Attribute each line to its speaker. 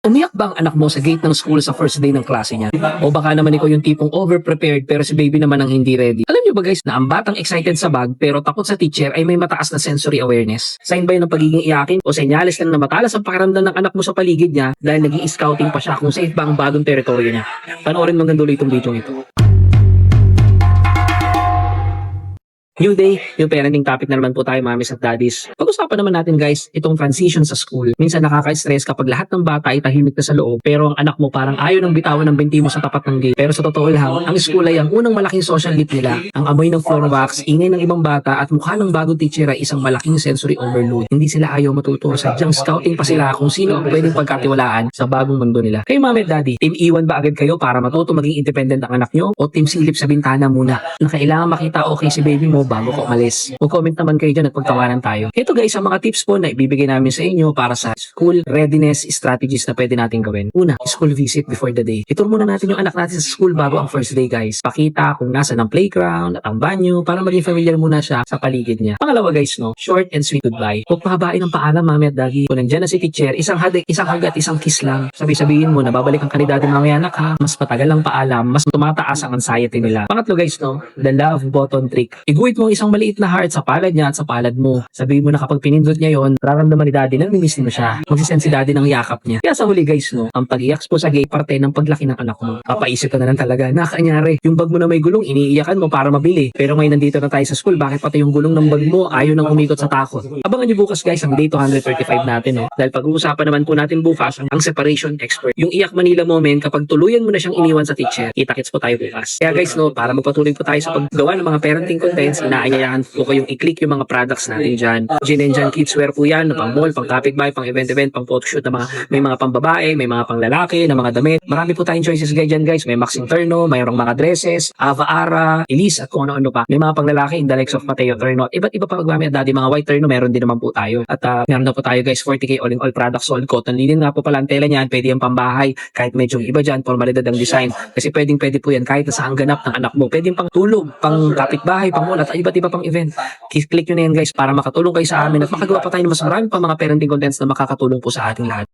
Speaker 1: Umiyak ba ang anak mo sa gate ng school sa first day ng klase niya? O baka naman ikaw yung tipong over-prepared pero si baby naman ang hindi ready? Alam niyo ba guys na ang batang excited sa bag pero takot sa teacher ay may mataas na sensory awareness? Sign ba yun ng pagiging iyakin o senyales lang na matalas ang pakiramdam ng anak mo sa paligid niya dahil naging scouting pa siya kung safe ba ang bagong teritoryo niya? Panoorin mo hanggang dulo itong video ito. New day, yung parenting topic na naman po tayo, mamis at daddies. Pag-usapan naman natin guys, itong transition sa school. Minsan nakaka-stress kapag lahat ng bata ay tahimik na sa loob, pero ang anak mo parang ayaw ng bitawan ng binti mo sa tapat ng gate. Pero sa totoo lang, ang school ay ang unang malaking social gate nila. Ang amoy ng floor wax, ingay ng ibang bata at mukha ng bagong teacher ay isang malaking sensory overload. Hindi sila ayaw matuto, sadyang scouting pa sila kung sino ang pwedeng pagkatiwalaan sa bagong mundo nila. Kayo mami at daddy, team iwan ba agad kayo para matuto maging independent ang anak nyo? O team silip sa bintana muna na kailangan makita okay si baby mo bago ka umalis? Mag-comment naman kayo dyan at pagtawanan tayo. Ito guys, ang mga tips po na ibibigay namin sa inyo para sa school readiness strategies na pwede natin gawin. Una, school visit before the day. Ituro muna natin yung anak natin sa school bago ang first day guys. Pakita kung nasa ng playground at ang banyo para maging familiar muna siya sa paligid niya. Pangalawa guys, no, short and sweet goodbye. Huwag pahabain ang paalam mami at daddy. Kung nandiyan na si teacher, isang hagad, isang kiss lang. Sabihin mo na babalik ang kandidato mamaya anak ha. Mas matagal ang paalam, mas tumataas ang anxiety nila. Pangatlo guys, no, the love button trick. Iguhit mo isang maliit na heart sa palad niya at sa palad mo. Sabihin mo na kapag pinindot niya yon, nararamdaman ni daddy na namimiss mo siya. Magsisend si daddy ng yakap niya. Kaya sa huli guys, no, ang pag-iyak po sa gate parte ng paglaki ng anak mo. Papaisip ka na lang talaga, nakanyari. Yung bag mo na may gulong, iniiyakan mo para mabili. Pero ngayon nandito na tayo sa school, bakit pati yung gulong ng bag mo ayaw nang umikot sa takot? Abangan niyo bukas guys ang day 235 natin, no. Dahil pag-uusapan naman po natin bukas ang separation expert. Yung iyak Manila moment kapag tuluyan mo na siyang iniwan sa teacher. Kita-kits po tayo bukas. Kaya guys, no, para magpatuloy po tayo sa paggawa ng mga parenting contents, inaayayahan po kayong i-click yung mga products natin dyan. Gin and Jan Kidswear po yan, pang mall, pang kapitbahay, pang event, pang photoshoot na may mga pang babae, may mga pang lalaki, na mga damit. Marami po tayong choices guys dyan guys. May Max Interno, mayroong mga dresses, Ava Ara, Elise at kung ano-ano pa. May mga pang lalaki in the likes of Mateo Turno. Iba't iba pa magmami at daddy, mga white Turno, meron din naman po tayo. At meron na po tayo guys, 40k all in all products, all cotton linen nga po pala ang tela niyan. Pwede yung pambahay, kahit medyo iba dyan, formalidad ang design. Kasi pwede po yan kahit nasa ang ganap ng anak mo. Pwedeng pang tulog, pang kapitbahay, pang mall at iba't iba pang event. Click nyo na yan guys para makatulong kayo sa amin at makagawa pa tayo ng mas marami pa mga parenting contents na makakatulong po sa ating lahat.